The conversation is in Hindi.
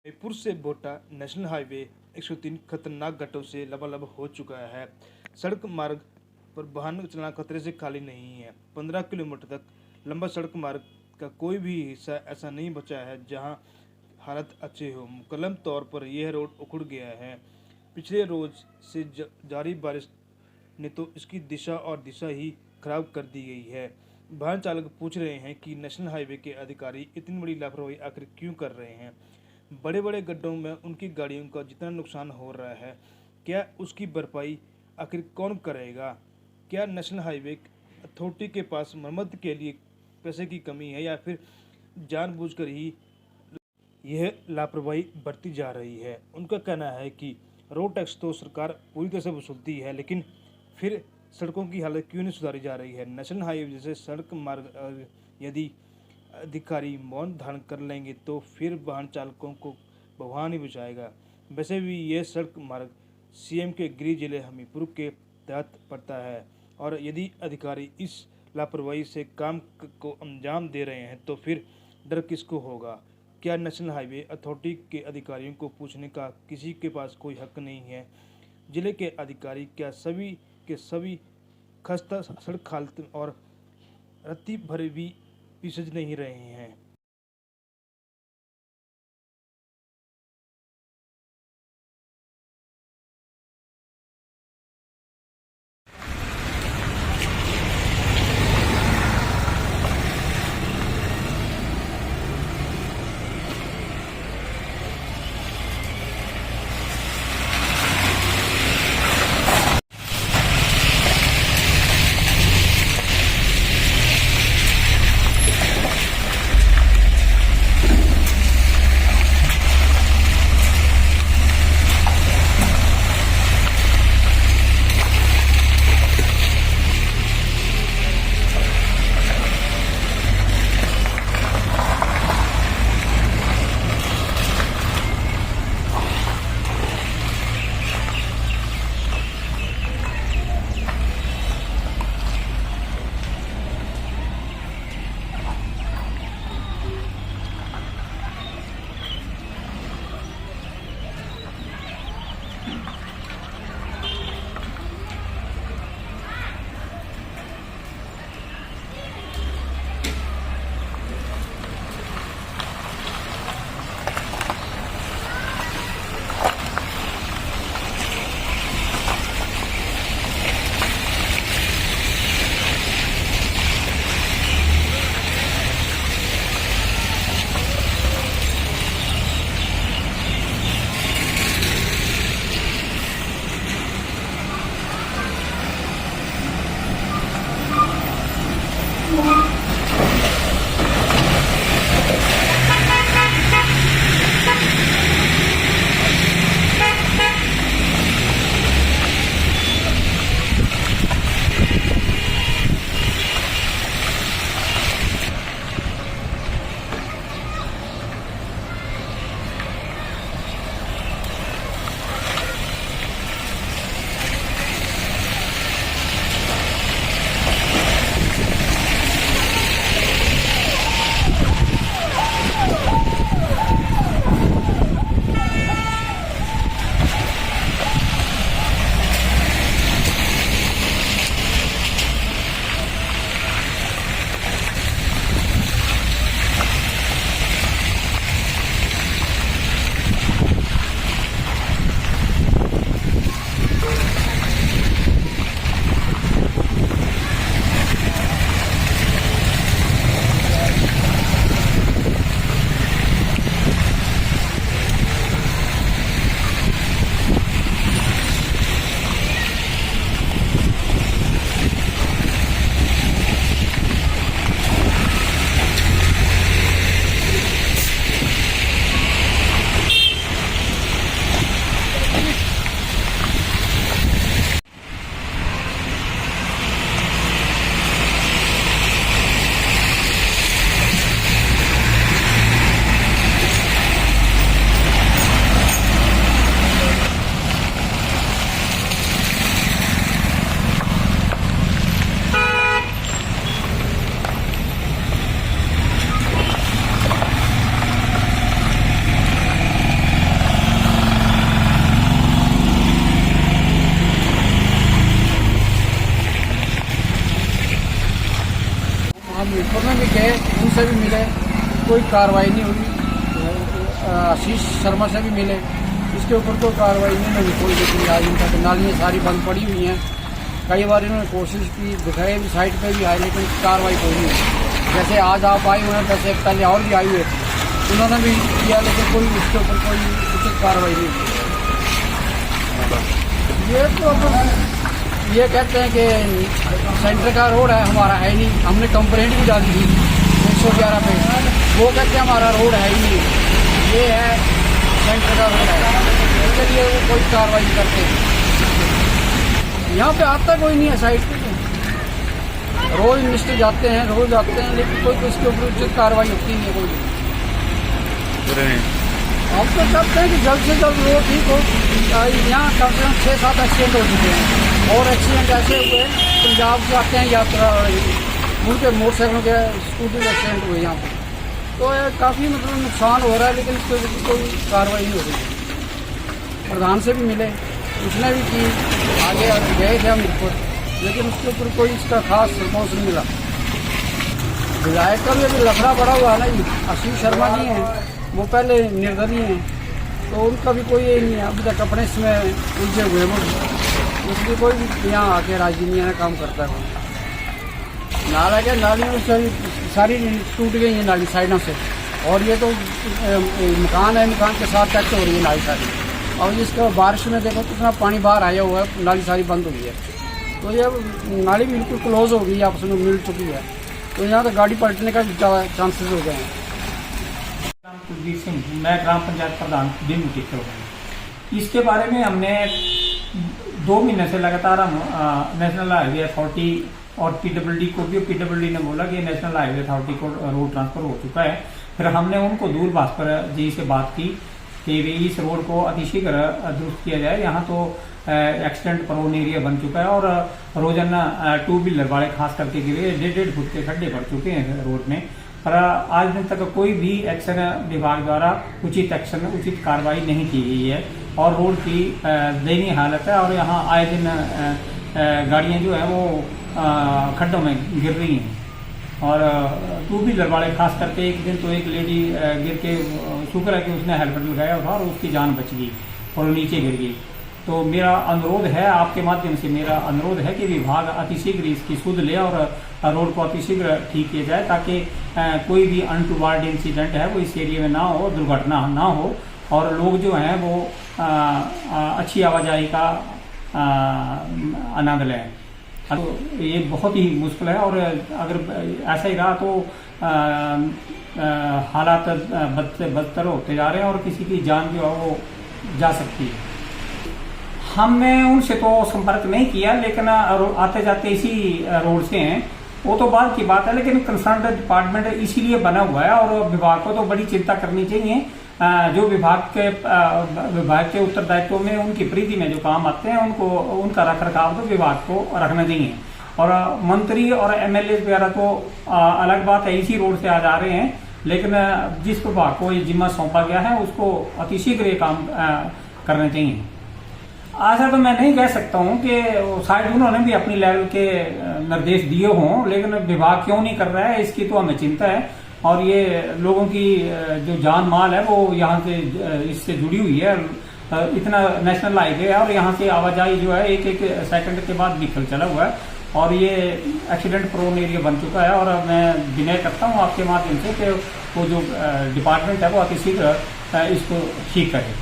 जयपुर से बोटा नेशनल हाईवे 103 खतरनाक गड्ढों से लबालब हो चुका है। सड़क मार्ग पर वाहन चलना खतरे से खाली नहीं है। 15 किलोमीटर तक लंबा सड़क मार्ग का कोई भी हिस्सा ऐसा नहीं बचा है जहां हालत अच्छे हो। मुकम्मल तौर पर यह रोड उखड़ गया है। पिछले रोज से जारी बारिश ने तो इसकी दिशा और दिशा ही खराब कर दी गई है। वाहन चालक पूछ रहे हैं कि नेशनल हाईवे के अधिकारी इतनी बड़ी लापरवाही आखिर क्यों कर रहे हैं। बड़े बड़े गड्ढों में उनकी गाड़ियों का जितना नुकसान हो रहा है, क्या उसकी भरपाई आखिर कौन करेगा? क्या नेशनल हाईवे अथॉरिटी के पास मरम्मत के लिए पैसे की कमी है या फिर जानबूझकर ही यह लापरवाही बरती जा रही है? उनका कहना है कि रोड टैक्स तो सरकार पूरी तरह से वसूलती है, लेकिन फिर सड़कों की हालत क्यों नहीं सुधारी जा रही है? नेशनल हाईवे जैसे सड़क मार्ग यदि अधिकारी मौन धारण कर लेंगे तो फिर वाहन चालकों को भगवान ही बचाएगा। वैसे भी यह सड़क मार्ग सीएम के गृह जिले हमीरपुर के तहत पड़ता है और यदि अधिकारी इस लापरवाही से काम को अंजाम दे रहे हैं तो फिर डर किसको होगा? क्या नेशनल हाईवे अथॉरिटी के अधिकारियों को पूछने का किसी के पास कोई हक नहीं है? जिले के अधिकारी क्या सभी के सभी खस्ता सड़क हालत और रत्ती भर भी पीछे नहीं रहे हैं? कार्रवाई नहीं हुई। आशीष शर्मा से भी मिले, इसके ऊपर कोई कार्रवाई नहीं हुई। कोई लेकिन आज इनका नालियाँ सारी बंद पड़ी हुई हैं। कई बार इन्होंने कोशिश की, दिखाए भी, साइड पे भी आए, लेकिन कार्रवाई कोई नहीं हुई। जैसे आज आप आए हुए हैं, वैसे पहले और भी आई हुए थे, उन्होंने भी किया, लेकिन कोई उसके ऊपर कोई उचित कार्रवाई नहीं हुई। ये तो ये कहते हैं कि सेंटर का रोड है, हमारा है नहीं। हमने कंप्लेंट भी डाली थी 111 पे, वो कहते हैं हमारा रोड है ही नहीं, ये है सेंटर का रोड है, इसके लिए वो कोई कार्रवाई नहीं करते। यहाँ पे आता कोई नहीं है साइड पे, रोज मिनिस्टर जाते हैं, रोज आते हैं, लेकिन कोई इसके ऊपर उचित कार्रवाई होती नहीं है कोई। हम तो चाहते हैं कि जल्द से जल्द रोड ठीक हो। यहाँ कम से कम 6-7 एक्सीडेंट हो चुके हैं, और एक्सीडेंट ऐसे हुए पंजाब से आते हैं यात्रा, उनके मोटरसाइकिलों के, स्कूटी के एक्सीडेंट हुए यहाँ पर। तो काफ़ी मतलब नुकसान हो रहा है, लेकिन कोई कार्रवाई नहीं हो रही। प्रधान से भी मिले, उसने भी की, आगे गए थे हम ऊपर, लेकिन उसके ऊपर कोई इसका खास रिस्पॉन्स नहीं मिला। विधायक का भी अभी लफड़ा पड़ा हुआ है ना जी, आशीष शर्मा जी हैं, वो पहले निर्दलीय हैं, तो उनका भी कोई ये नहीं है अभी तक, अपने इसमें उलझे हुए वो, इसलिए कोई भी यहाँ आके राजनीति में काम करता है। नाला क्या, नालियों से सारी टूट गई है नाली साइडों से, और ये तो मकान है, मकान के साथ टच हो रही है नाली सारी, और इसका बारिश में देखो कितना पानी बाहर आया हुआ है, नाली सारी बंद हुई है, तो ये नाली बिल्कुल क्लोज हो गई, आपस में मिल चुकी है, तो यहाँ तो गाड़ी पलटने का चांसेस हो गए हैं। कुलदीप सिंह, मैं ग्राम पंचायत प्रधान दिन टिक्कर हूँ। इसके बारे में हमने 2 महीने से लगातार हम नेशनल हाईवे अथॉरिटी और पीडब्ल्यूडी को भी, पीडब्ल्यूडी ने बोला कि नेशनल हाईवे अथॉरिटी को रोड ट्रांसफर हो चुका है। फिर हमने उनको दूरभाष पर जी से बात की कि इस रोड को अतिशीघ्र दुरुस्त किया जाए। यहाँ तो एक्सीडेंट प्रोन एरिया बन चुका है, और रोजाना 2 व्हीलर वाले खास करके गिरे 1.5 फुट के खड्डे पड़ चुके हैं रोड में, पर आज दिन तक कोई भी एक्शन विभाग द्वारा उचित एक्शन, उचित कार्रवाई नहीं की गई है, और रोड की दयनीय हालत है, और यहाँ आए दिन गाड़ियाँ जो है वो खड्डों में गिर रही हैं, और 2 व्हीलर वाले खास करके एक दिन तो एक लेडी गिर के, शुक्र है कि उसने हेलमेट लगाया था और उसकी जान बच गई और नीचे गिर गई। तो मेरा अनुरोध है, आपके माध्यम से मेरा अनुरोध है कि विभाग अतिशीघ्र इसकी सुध ले और रोड को अतिशीघ्र ठीक किया जाए, ताकि कोई भी अनटूवर्ड इंसिडेंट है वो इस एरिया में ना हो, दुर्घटना ना हो, और लोग जो हैं वो अच्छी आवाजाही का आनंद लें। तो ये बहुत ही मुश्किल है, और अगर ऐसा ही रहा तो हालात बदतर होते जा रहे हैं, और किसी की जान जो है वो जा सकती है। हमने उनसे तो संपर्क नहीं किया, लेकिन आते जाते इसी रोड से हैं, वो तो बाद की बात है, लेकिन कंसर्न डिपार्टमेंट इसीलिए बना हुआ है, और विभाग को तो बड़ी चिंता करनी चाहिए। जो विभाग के उत्तरदायित्व में, उनकी परिधि में जो काम आते हैं, उनका रखरखाव तो विभाग को रखना चाहिए। और मंत्री और एमएलए वगैरह तो अलग बात है, इसी रोड से आ जा रहे हैं, लेकिन जिस विभाग को ये जिम्मा सौंपा गया है उसको अतिशीघ्र ये काम करना चाहिए। ऐसा तो मैं नहीं कह सकता हूँ कि शायद उन्होंने भी अपनी लेवल के निर्देश दिए हों, लेकिन विभाग क्यों नहीं कर रहा है इसकी तो हमें चिंता है। और ये लोगों की जो जान माल है वो यहाँ से इससे जुड़ी हुई है। इतना नेशनल हाईवे है और यहाँ से आवाजाही जो है एक सेकंड के बाद निकल चला हुआ है, और ये एक्सीडेंट प्रोन एरिया बन चुका है। और मैं विनय करता हूँ आपके माध्यम से कि वो जो डिपार्टमेंट है वो अतिशीघ्र इसको ठीक करे।